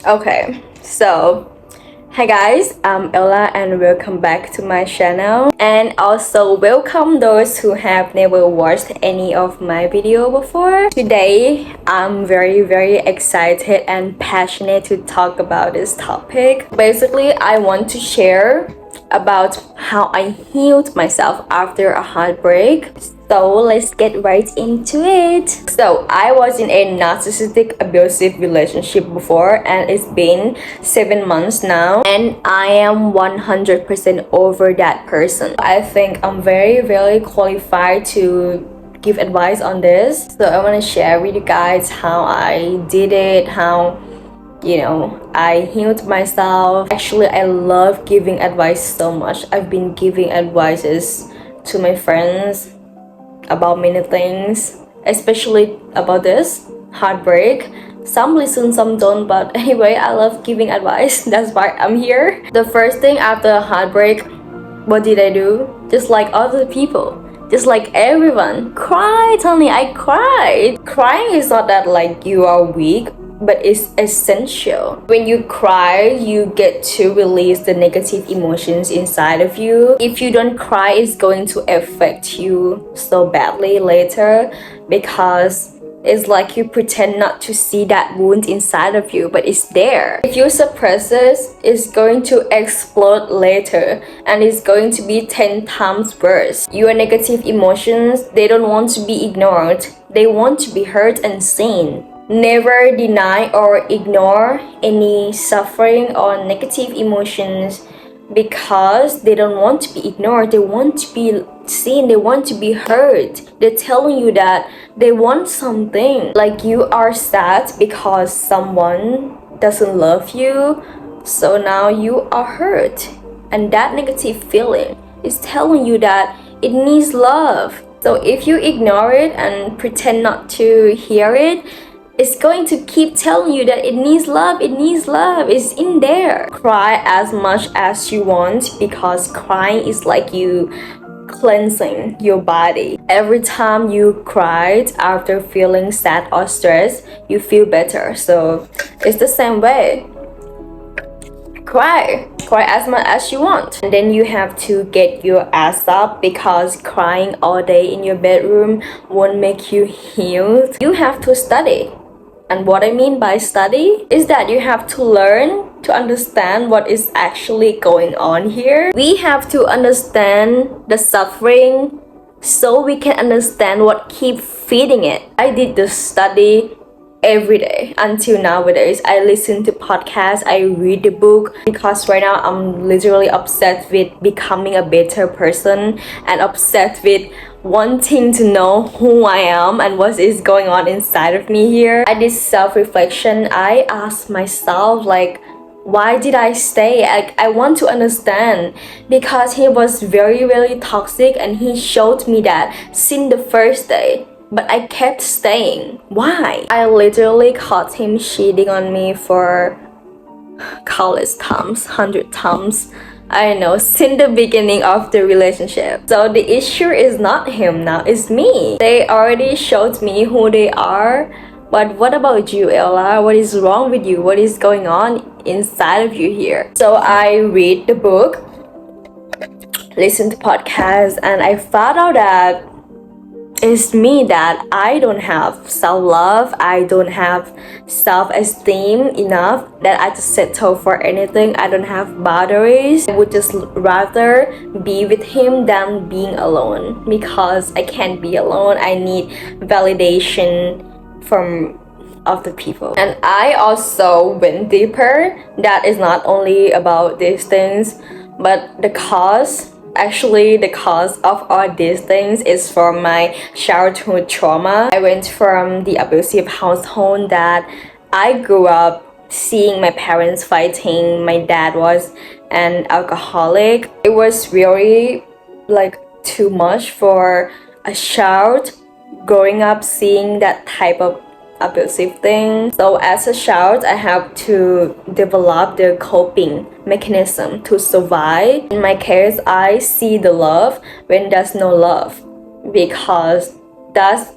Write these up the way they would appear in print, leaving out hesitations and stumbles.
Okay, so hi guys, I'm Ella and welcome back to my channel, and also welcome those who have never watched any of my video before. Today I'm very excited and passionate to talk about this topic. Basically, I want to share about how I healed myself after a heartbreak. So let's get right into it. So I was in a narcissistic abusive relationship before, and it's been 7 months now, and I am 100% over that person. I think I'm very qualified to give advice on this. So I want to share with you guys how I did it, how I healed myself. Actually, I love giving advice so much. I've been giving advices to my friends about many things, especially about this heartbreak. Some listen, some don't, but anyway, I love giving advice. That's why I'm here. The first thing after a heartbreak, what did I do? Just like other people, just like everyone, cried. Only I cried. Crying is not that like you are weak, but it's essential. When you cry, you get to release the negative emotions inside of you. If you don't cry, it's going to affect you so badly later, because it's like you pretend not to see that wound inside of you, but it's there. If you suppress it, it's going to explode later, and it's going to be 10 times worse. Your negative emotions, they don't want to be ignored. They want to be heard and seen. Never deny or ignore any suffering or negative emotions, because they don't want to be ignored. They want to be seen. They want to be heard. They're telling you that they want something. Like you are sad because someone doesn't love you, so now you are hurt. And that negative feeling is telling you that it needs love. So if you ignore it and pretend not to hear it, it's going to keep telling you that it needs love, it's in there. Cry as much as you want, because crying is like you cleansing your body. Every time you cried after feeling sad or stressed, you feel better. So it's the same way. Cry as much as you want, and then you have to get your ass up, because crying all day in your bedroom won't make you healed. You have to study. And what I mean by study is that you have to learn to understand what is actually going on here. We have to understand the suffering so we can understand what keeps feeding it. I did the study every day until nowadays. I listen to podcasts, I read the book, because right now I'm literally obsessed with becoming a better person and obsessed with wanting to know who I am and what is going on inside of me here. I did self-reflection. I asked myself, like, why did I stay? I want to understand, because he was very toxic, and he showed me that since the first day. But I kept staying. Why? I literally caught him cheating on me for countless times, 100 times. I know, since the beginning of the relationship. So the issue is not him now, it's me. They already showed me who they are. But what about you, Ella? What is wrong with you? What is going on inside of you here? So I read the book, listen to podcasts, and I found out that it's me, that I don't have self-love, I don't have self-esteem enough, that I just settle for anything. I don't have boundaries. I would just rather be with him than being alone, because I can't be alone. I need validation from other people. And I also went deeper. That is not only about these things, but the cause of all these things is from my childhood trauma. I went from the abusive household that I grew up seeing my parents fighting. My dad was an alcoholic. It was really like too much for a child growing up seeing that type of abusive thing. So as a child, I have to develop the coping mechanism to survive. In my case, I see the love when there's no love, because that's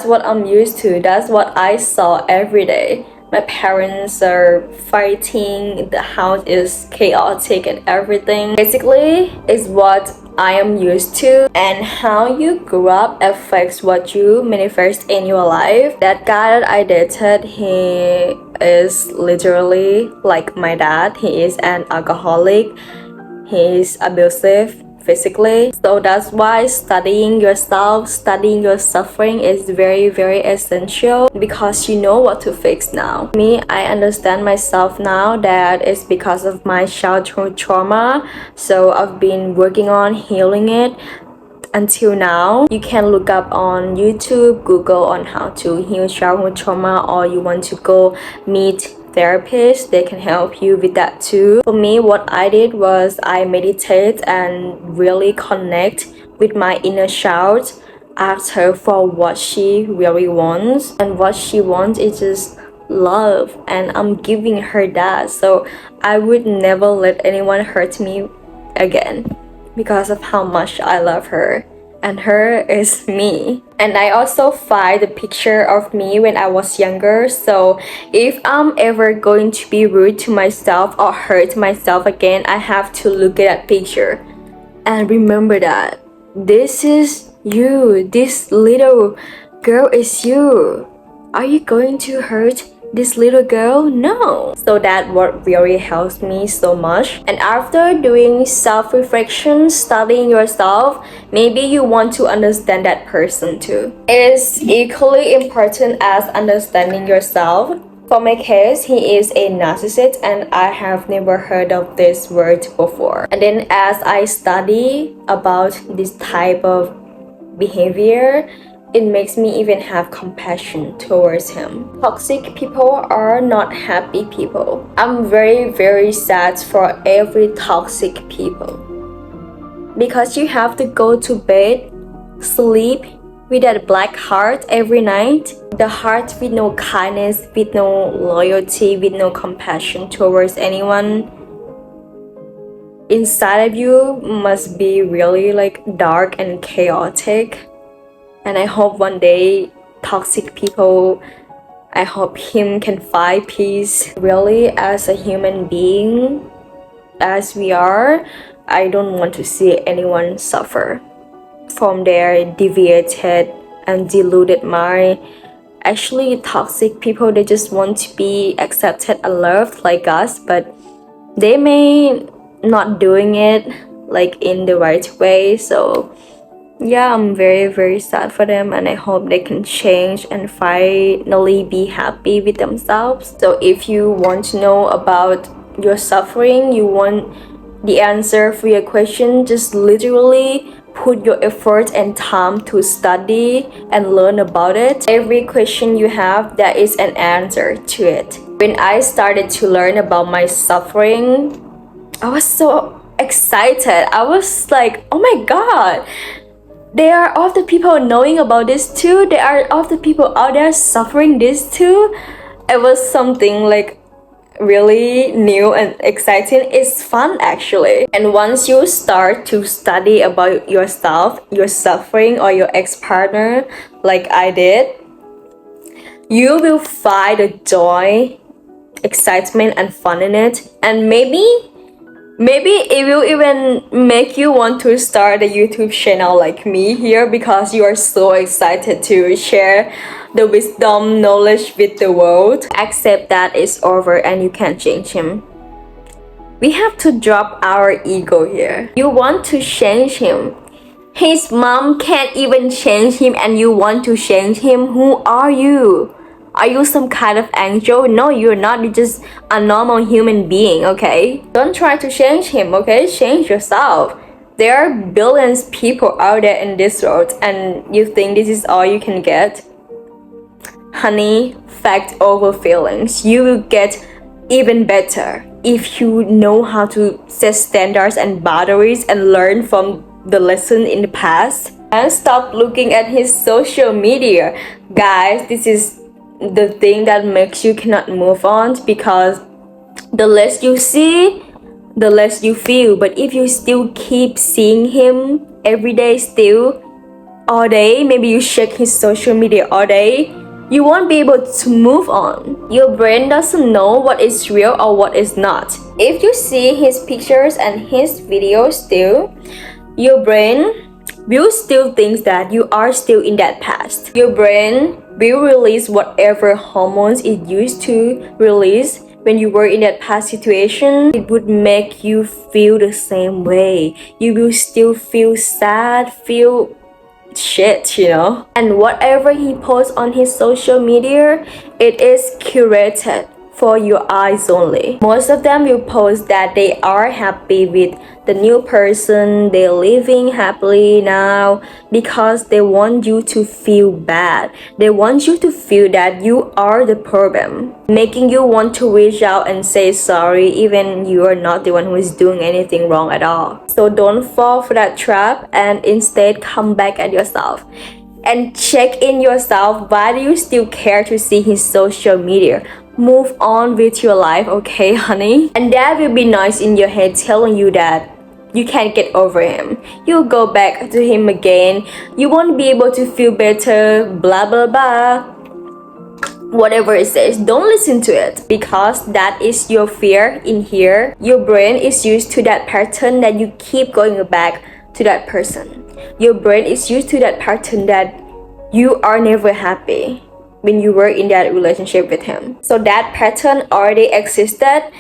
what I'm used to. That's what I saw every day. my parents are fighting, the house is chaotic and everything. Basically, it's what I am used to, and how you grew up affects what you manifest in your life. That guy that I dated, he is literally like my dad. He is an alcoholic. He is abusive physically. So that's why studying yourself, studying your suffering is very, very essential, because you know what to fix now. Me, I understand myself now that it's because of my childhood trauma. So I've been working on healing it until now. You can look up on YouTube, Google on how to heal childhood trauma, or you want to go meet therapists, they can help you with that too. For me, what I did was I meditate and really connect with my inner child, ask her for what she really wants, and what she wants is just love, and I'm giving her that. So I would never let anyone hurt me again, because of how much I love her, and her is me. And I also find the picture of me when I was younger, so if I'm ever going to be rude to myself or hurt myself again, I have to look at that picture and remember that this is you, this little girl is you. Are you going to hurt this little girl? No. So that what really helps me so much. And after doing self-reflection, studying yourself, maybe you want to understand that person too. It's equally important as understanding yourself. For my case, he is a narcissist, and I have never heard of this word before. And then as I study about this type of behavior, it makes me even have compassion towards him. Toxic people are not happy people. I'm very, very sad for every toxic people, because you have to go to bed, sleep with that black heart every night. The heart with no kindness, with no loyalty, with no compassion towards anyone. Inside of you must be really like dark and chaotic. And I hope one day toxic people, I hope him can find peace. Really, as a human being, as we are, I don't want to see anyone suffer from their deviated and deluded mind. Actually, toxic people, they just want to be accepted and loved like us, but they may not doing it like in the right way. So yeah, I'm very, very sad for them, and I hope they can change and finally be happy with themselves. So if you want to know about your suffering, you want the answer for your question, just literally put your effort and time to study and learn about it. Every question you have, there is an answer to it. When I started to learn about my suffering, I was so excited. I was like, oh my god, there are all the people knowing about this too. There are all the people out there suffering this too. It was something like really new and exciting. It's fun actually. And once you start to study about yourself, your suffering, or your ex-partner, like I did, you will find the joy, excitement, and fun in it. And maybe it will even make you want to start a YouTube channel like me here, because you are so excited to share the wisdom, knowledge with the world. Accept that it's over and you can't change him. We have to drop our ego here. You want to change him. His mom can't even change him, and you want to change him? Who are you? Are you some kind of angel? No, you're not. You're just a normal human being, okay? Don't try to change him, okay? Change yourself. There are billions of people out there in this world, and you think this is all you can get? Honey, fact over feelings. You will get even better if you know how to set standards and boundaries and learn from the lesson in the past. And stop looking at his social media. Guys, this is the thing that makes you cannot move on, because the less you see, the less you feel. But if you still keep seeing him every day, still all day, maybe you check his social media all day, you won't be able to move on. Your brain doesn't know what is real or what is not. If you see his pictures and his videos still, your brain will still think that you are still in that past. Your brain will release whatever hormones it used to release when you were in that past situation. It would make you feel the same way. You will still feel sad, feel shit, And whatever he posts on his social media, it is curated for your eyes only. Most of them will post that they are happy with the new person, they're living happily now, because they want you to feel bad. They want you to feel that you are the problem, making you want to reach out and say sorry even you are not the one who is doing anything wrong at all. So don't fall for that trap, and instead come back at yourself and check in yourself. Why do you still care to see his social media? Move on with your life, okay, honey? And that will be noise in your head telling you that you can't get over him. You'll go back to him again. You won't be able to feel better, blah blah blah. Whatever it says, don't listen to it, because that is your fear in here. Your brain is used to that pattern that you keep going back to that person. Your brain is used to that pattern that you are never happy when you were in that relationship with him. So that pattern already existed,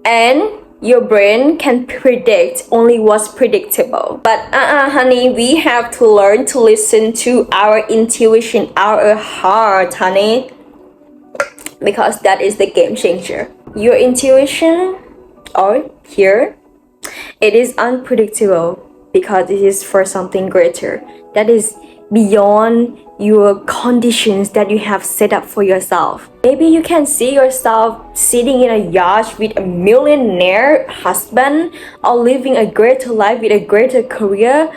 and your brain can predict only what's predictable. But honey, we have to learn to listen to our intuition, our heart, honey, because that is the game changer. Your intuition, or here, it is unpredictable because it is for something greater that is beyond your conditions that you have set up for yourself. Maybe you can see yourself sitting in a yacht with a millionaire husband, or living a greater life with a greater career,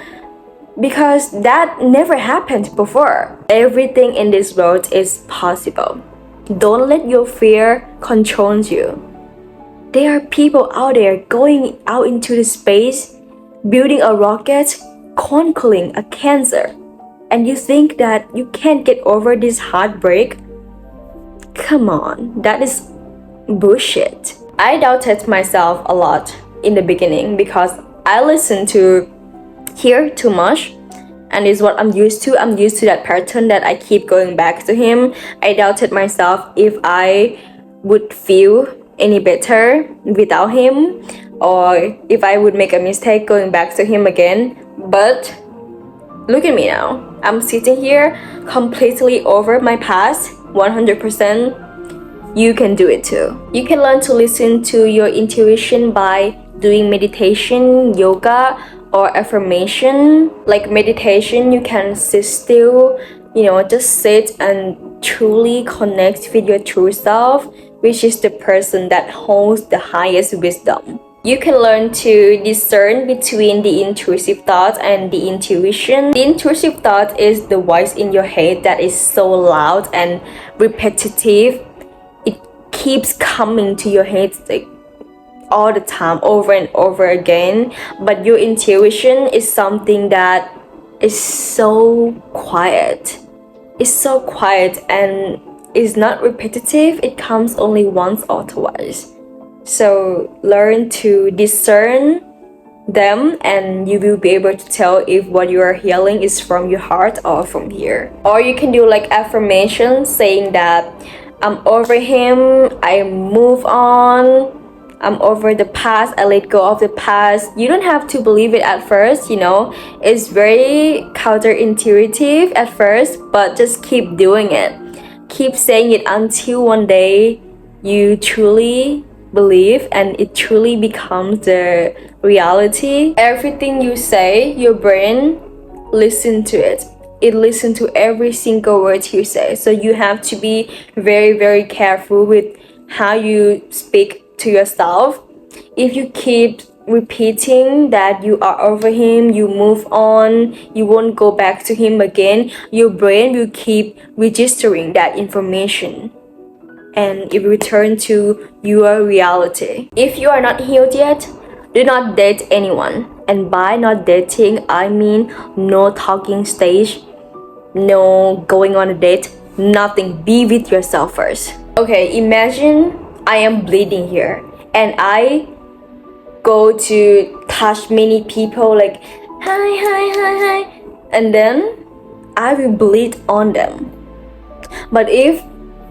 because that never happened before. Everything in this world is possible. Don't let your fear control you. There are people out there going out into the space, building a rocket, conquering a cancer, and you think that you can't get over this heartbreak? Come on, that is bullshit. I doubted myself a lot in the beginning because I listened to hear too much, and is what I'm used to. I'm used to that pattern that I keep going back to him. I doubted myself if I would feel any better without him, or if I would make a mistake going back to him again. But look at me now. I'm sitting here completely over my past, 100%. You can do it too. You can learn to listen to your intuition by doing meditation, yoga, or affirmation. Like meditation, you can sit still, just sit and truly connect with your true self, which is the person that holds the highest wisdom. You can learn to discern between the intrusive thoughts and the intuition. The intrusive thought is the voice in your head that is so loud and repetitive. It keeps coming to your head like all the time, over and over again. But your intuition is something that is so quiet. It's so quiet and is not repetitive. It comes only once or twice. So learn to discern them, and you will be able to tell if what you are healing is from your heart or from here. Or you can do like affirmations saying that I'm over him, I move on, I'm over the past, I let go of the past. You don't have to believe it at first, It's very counterintuitive at first, but just keep doing it. Keep saying it until one day you truly believe and it truly becomes the reality. Everything you say, your brain listen to it. It listens to every single word you say. So you have to be very, very careful with how you speak to yourself. If you keep repeating that you are over him, you move on, you won't go back to him again, your brain will keep registering that information, and it will return to your reality. If you are not healed yet, do not date anyone. And by not dating, I mean no talking stage, no going on a date, nothing. Be with yourself first. Okay, imagine I am bleeding here and I go to touch many people like hi, and then I will bleed on them. But if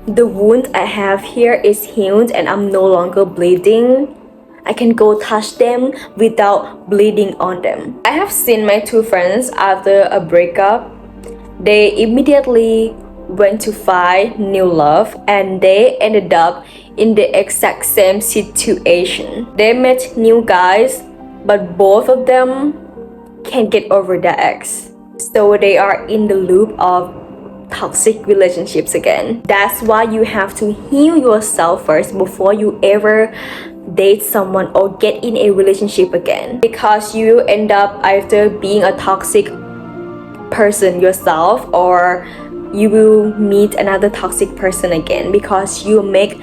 the wound I have here is healed and I'm no longer bleeding, I can go touch them without bleeding on them. I have seen my two friends after a breakup. They immediately went to find new love and they ended up in the exact same situation. They met new guys, but both of them can't get over their ex. So they are in the loop of toxic relationships again. That's why you have to heal yourself first before you ever date someone or get in a relationship again, because you end up either being a toxic person yourself or you will meet another toxic person again because you make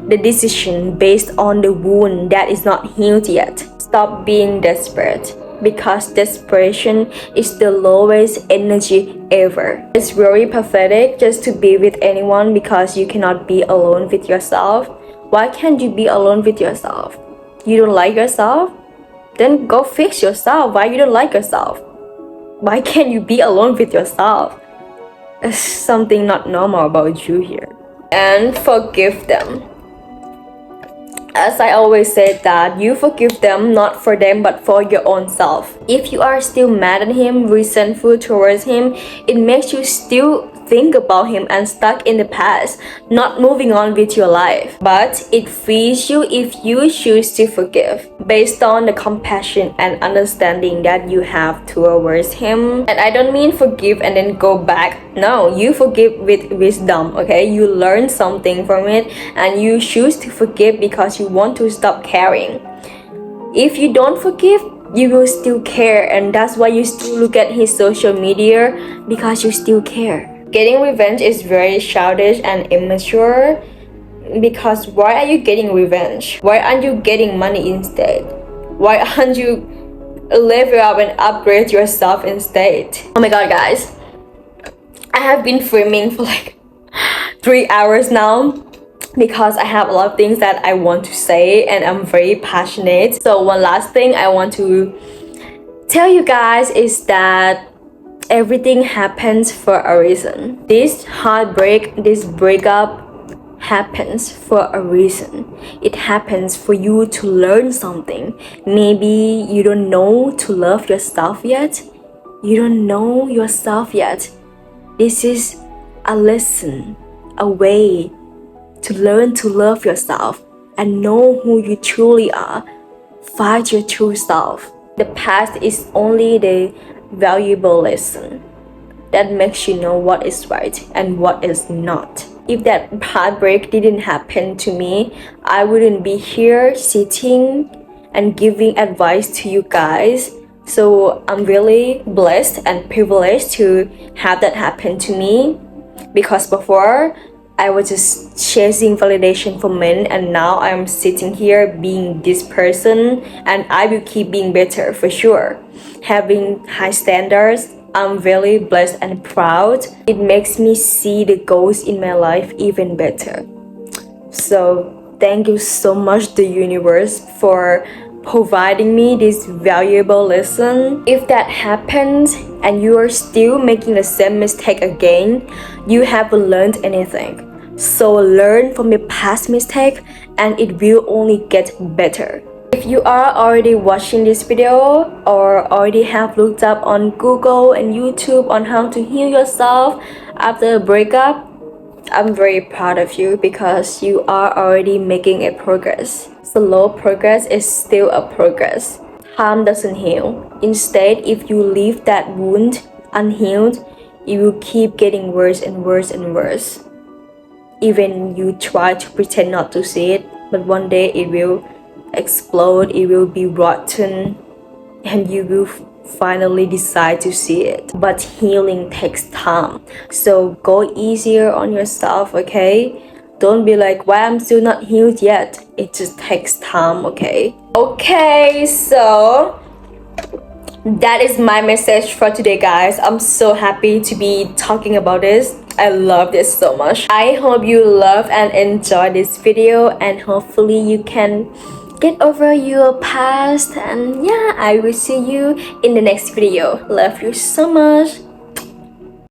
the decision based on the wound that is not healed yet. Stop being desperate, because desperation is the lowest energy ever. It's very pathetic just to be with anyone because you cannot be alone with yourself. Why can't you be alone with yourself? You don't like yourself? Then go fix yourself. Why you don't like yourself? Why can't you be alone with yourself? There's something not normal about you here. And forgive them. As I always said, that you forgive them not for them but for your own self. If you are still mad at him, resentful towards him, it makes you still think about him and stuck in the past, not moving on with your life. But it frees you if you choose to forgive based on the compassion and understanding that you have towards him. And I don't mean forgive and then go back. No, you forgive with wisdom, okay? You learn something from it and you choose to forgive because you want to stop caring. If you don't forgive, you will still care, and that's why you still look at his social media, because you still care. Getting revenge is very childish and immature, because why are you getting revenge? Why aren't you getting money instead? Why aren't you level up and upgrade yourself instead? Oh my god, guys, I have been filming for like 3 hours now because I have a lot of things that I want to say and I'm very passionate. So one last thing I want to tell you guys is that everything happens for a reason. This heartbreak, this breakup happens for a reason. It happens for you to learn something. Maybe you don't know to love yourself yet. You don't know yourself yet. This is a lesson, a way to learn to love yourself and know who you truly are. Find your true self. The past is only the valuable lesson that makes you know what is right and what is not. If that heartbreak didn't happen to me, I wouldn't be here sitting and giving advice to you guys. So I'm really blessed and privileged to have that happen to me, because before I was just chasing validation from men, and now I'm sitting here being this person, and I will keep being better for sure. Having high standards, I'm very blessed and proud. It makes me see the goals in my life even better. So thank you so much, the universe, for providing me this valuable lesson. If that happens and you are still making the same mistake again, you haven't learned anything. So learn from your past mistake and it will only get better. If you are already watching this video or already have looked up on Google and YouTube on how to heal yourself after a breakup, I'm very proud of you because you are already making a progress. Slow progress is still a progress. Time doesn't heal. Instead, if you leave that wound unhealed, it will keep getting worse and worse and worse. Even you try to pretend not to see it, but one day it will explode, it will be rotten, and you will finally decide to see it. But healing takes time, so go easier on yourself, okay? Don't be like, why I'm still not healed yet? It just takes time, okay? Okay, so that is my message for today, guys. I'm so happy to be talking about this. I love this so much. I hope you love and enjoy this video, and hopefully you can get over your past. And yeah, I will see you in the next video. Love you so much.